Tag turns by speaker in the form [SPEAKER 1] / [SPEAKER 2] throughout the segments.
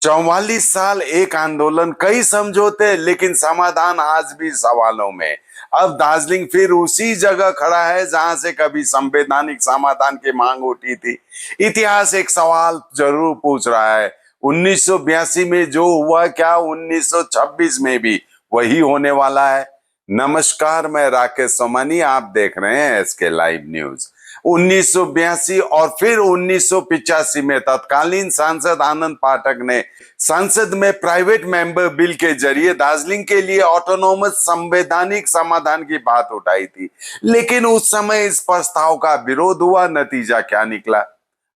[SPEAKER 1] 44 साल एक आंदोलन, कई समझौते, लेकिन समाधान आज भी सवालों में। अब दार्जिलिंग फिर उसी जगह खड़ा है जहां से कभी संवैधानिक समाधान की मांग उठी थी। इतिहास एक सवाल जरूर पूछ रहा है, 1982 में जो हुआ क्या 1926 में भी वही होने वाला है? नमस्कार, मैं राकेश सोमानी, आप देख रहे हैं एसके लाइव न्यूज। 1982 और फिर 1985 में तत्कालीन सांसद आनंद पाठक ने संसद में प्राइवेट मेंबर बिल के जरिए दार्जिलिंग के लिए ऑटोनोमस संवैधानिक समाधान की बात उठाई थी। लेकिन उस समय इस प्रस्ताव का विरोध हुआ। नतीजा क्या निकला?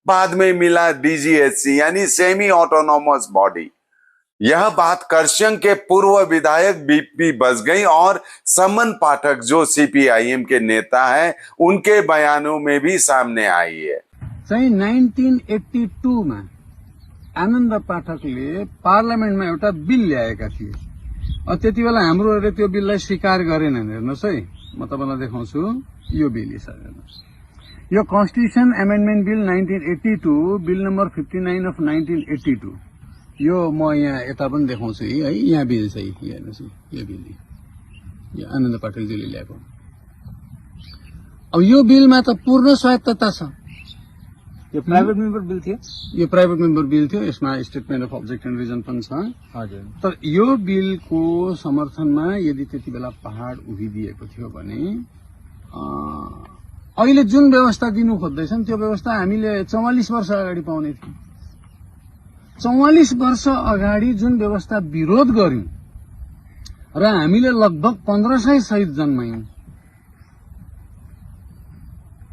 [SPEAKER 1] बाद में मिला डीजीएचसी यानी सेमी ऑटोनोमस बॉडी। यह बात करशंग के पूर्व विधायक बीपी बस गई और समन पाठक जो सीपीआईएम के नेता हैं उनके बयानों में भी सामने आई है।
[SPEAKER 2] चाहिँ 1982 में आनन्द पाठकले पार्लियामेन्टमा एउटा बिल ल्याएका थिए। त्यति बेला हाम्रोहरूले त्यो बिललाई स्वीकार गरेनन्। हेर्नुहोस् है, म तपाईलाई देखाउँछु यो बिल हेर्नुहोस्। यो constitution amendment bill 1982, bill number 59 of 1982। यो म यहाँ यता पनि देखाउँछु है, यहाँ बिल छ, हेर्नुहोस् यो बिल, यो आनन्द पाठकजीले ल्याएको। अब यो बिलमा त पूर्ण स्वायत्तता छ। यो प्राइभेट मेम्बर बिल थियो, यो प्राइभेट मेम्बर बिल थियो, यसमा statement of object and reason पनि छ। हजुर, तर यो बिलको समर्थनमा यदि त्यति बेला पहाड उभिदिएको थियो भने अहिले जुन व्यवस्था दिनु खोज्दैछन् त्यो व्यवस्था हामीले 44 वर्ष अगाडि पाउने थियौं। 44 वर्ष अगाडि जुन व्यवस्था विरोध गर्यौं र हामीले लगभग 1500 सहित जन्मायौं।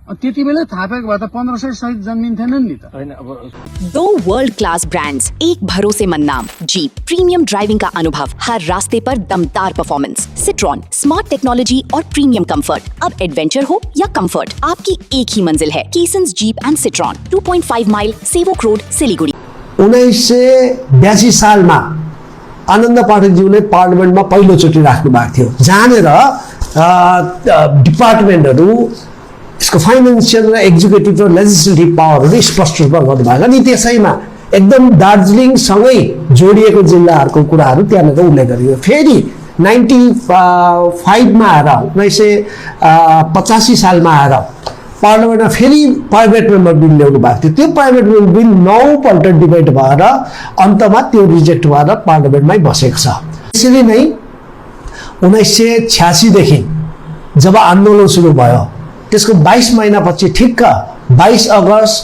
[SPEAKER 2] त्यति बेला थाहा पाएको भए त 1500 सहित जन्मिन्थेनन् नि त। हैन, अब
[SPEAKER 3] दो वर्ल्ड क्लास ब्रांड्स, एक भरोसेमंद नाम। जीप प्रीमियम ड्राइविंग का अनुभव, हर रास्ते पर दमदार परफॉर्मेंस। सिट्रॉन स्मार्ट टेक्नोलॉजी और प्रीमियम कंफर्ट। अब एडवेंचर हो या कंफर्ट, आपकी एक ही मंजिल है। Keesons Jeep and Citroen, 2.5 mile, Sevoke road, Siliguri.
[SPEAKER 4] 1982 सालमा आनन्द पाठकज्यूले पार्लियामेन्टमा पहिलोचोटि राख्नु भएको थियो, जहाँनेर डिपार्टमेन्टहरू यसको फाइनेन्सियल र एक्जिक्युटिभ र लेजिस्लेटिभ पावरहरू स्पष्ट रूपमा गर्नुभएको। अनि त्यसैमा एकदम दार्जिलिङसँगै जोडिएको जिल्लाहरूको कुराहरू त्यहाँनिर उल्लेख गरियो। फेरि 95 मा आएर 1985 सालमा आएर पार्लियामेन्टमा फेरि प्राइभेट मेम्बर बिल ल्याउनु भएको थियो। त्यो प्राइभेट मेम्बर बिल 9 पल्ट डिबेट भएर अन्तमा त्यो रिजेक्ट भएर पार्लियामेन्टमै बसेको छ। त्यसरी नै 1986 देखि जब आन्दोलन सुरु भयो, त्यसको 22 महिनापछि ठिक्क 22 अगस्त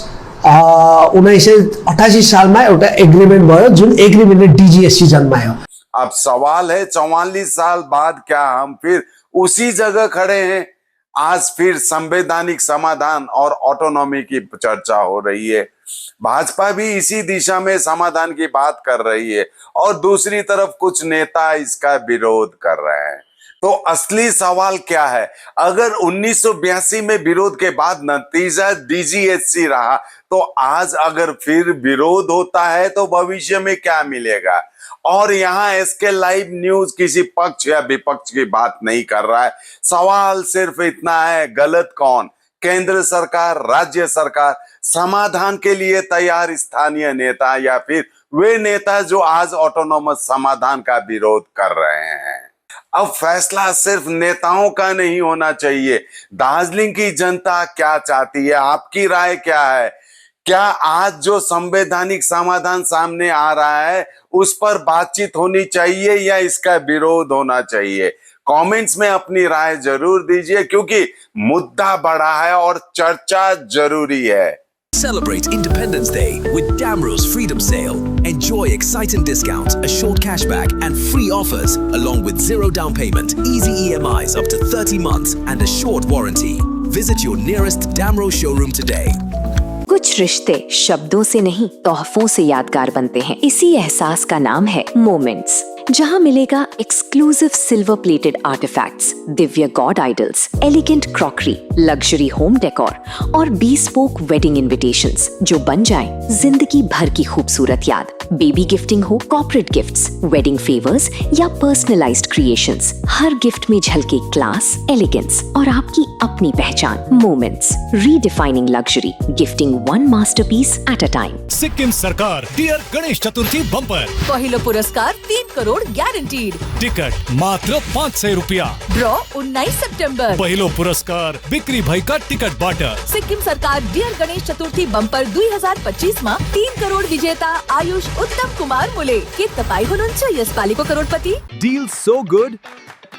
[SPEAKER 4] 1988 सालमा एउटा एग्रिमेन्ट भयो, जुन एग्रिमेन्टले डीजीएचसी जन्मायो।
[SPEAKER 1] अब सवाल है, 44 साल बाद क्या हम फिर उसी जगह खड़े हैं? आज फिर संवैधानिक समाधान और ऑटोनॉमी की चर्चा हो रही है। भाजपा भी इसी दिशा में समाधान की बात कर रही है और दूसरी तरफ कुछ नेता इसका विरोध कर रहे हैं। तो असली सवाल क्या है? अगर 1982 में विरोध के बाद नतीजा डीजीएचसी रहा, तो आज अगर फिर विरोध होता है तो भविष्य में क्या मिलेगा? और यहाँ एसके लाइव न्यूज किसी पक्ष या विपक्ष की बात नहीं कर रहा है। सवाल सिर्फ इतना है, गलत कौन? केंद्र सरकार, राज्य सरकार, समाधान के लिए तैयार स्थानीय नेता, या फिर वे नेता जो आज ऑटोनोमस समाधान का विरोध कर रहे हैं? अब फैसला सिर्फ नेताओं का नहीं होना चाहिए। दार्जिलिंग की जनता क्या चाहती है? आपकी राय क्या है? क्या आज जो संवैधानिक समाधान सामने आ रहा है उस पर बातचीत होनी चाहिए या इसका विरोध होना चाहिए? कमेंट्स में अपनी राय जरूर दीजिए, क्योंकि मुद्दा बड़ा है और चर्चा जरूरी है।
[SPEAKER 5] Celebrate Independence Day with Damro's Freedom Sale. Enjoy exciting discounts, a short cashback and free offers along with zero down payment, easy EMIs up to 30 months and a short warranty. Visit your nearest Damro showroom today.
[SPEAKER 3] कुछ रिश्ते शब्दों से नहीं, तोहफों से यादगार बनते हैं। इसी एहसास का नाम है मोमेंट्स। जहां मिलेगा exclusive silver plated artefacts, Divya God idols, elegant crockery, luxury home decor और bespoke वेडिंग इनविटेशंस जो बन जाए जिंदगी भर की खूबसूरत याद। बेबी गिफ्टिंग हो, कॉर्पोरेट गिफ्ट्स, वेडिंग फेवर्स या पर्सनलाइज्ड क्रिएशंस, हर गिफ्ट में झलके क्लास, एलिगेंस और आपकी अपनी पहचान। Moments, redefining luxury, gifting one masterpiece at a time.
[SPEAKER 6] Sikkim सरकार डियर गणेश चतुर्थी बम्पर,
[SPEAKER 7] पहिलो पुरस्कार 3 करोड ग्यारेन्टिड।
[SPEAKER 6] टिकट मात्र 500 रुपियाँ।
[SPEAKER 7] ड्र 19 सेप्टेम्बर।
[SPEAKER 6] पहिलो पुरस्कार बिक्री भएका टिकटबाट।
[SPEAKER 7] सिक्किम सरकार डियर गणेश चतुर्थी बम्पर 2025 मा 3 करोड विजेता आयुष उत्तम कुमार मुले। के तपाई हुनुहुन्छ यसपालिको करोडपति?
[SPEAKER 8] Deals so good,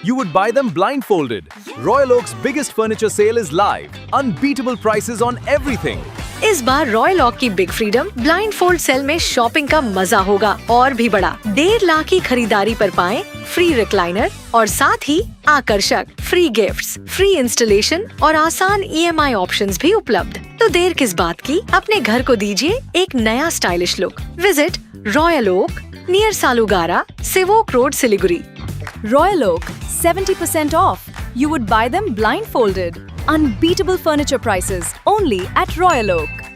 [SPEAKER 8] you would buy them blindfolded. Royal Oak's biggest furniture sale is live. Unbeatable prices on everything.
[SPEAKER 9] इस बार रॉयल ओक की big freedom blind fold sale में शॉपिंग का मजा होगा और भी बड़ा। 1.5 लाख की खरीदारी पर पाएं फ्री रिक्लाइनर और साथ ही आकर्षक फ्री गिफ्ट्स, फ्री इंस्टॉलेशन और आसान EMI ऑप्शंस भी उपलब्ध। तो देर किस बात की, अपने घर को दीजिए एक नया stylish look. Visit Royal Oak near Salugara, Sevoke road, Siliguri.
[SPEAKER 7] Royal Oak, 70% off. You would buy them blindfolded. Unbeatable furniture prices only at Royal Oak.